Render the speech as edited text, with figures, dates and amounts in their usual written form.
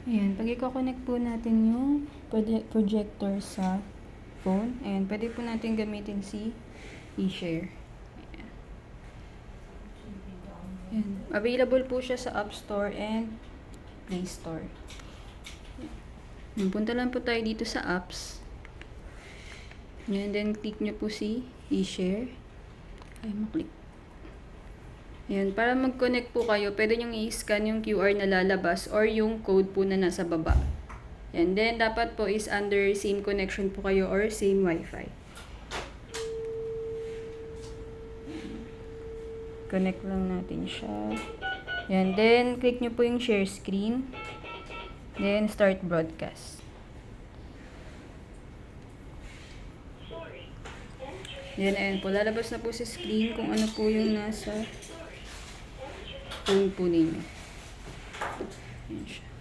Ayan, pag i-connect po natin yung projector sa phone, ayan, pwede po natin gamitin si eShare. Ayan. Available po siya sa App Store and Play Store. Ayan, punta lang po tayo dito sa apps. Ayan, then click nyo po si eShare. Ay, maklik. Ayan, para mag-connect po kayo, pwede nyo i-scan yung QR na lalabas or yung code po na nasa baba. And then, dapat po is under same connection po kayo or same Wi-Fi. Connect lang natin siya. Ayan, then, click nyo po yung share screen. Then, start broadcast. Ayan po. Lalabas na po sa screen kung ano po yung nasa phone po ninyo. Ayan siya.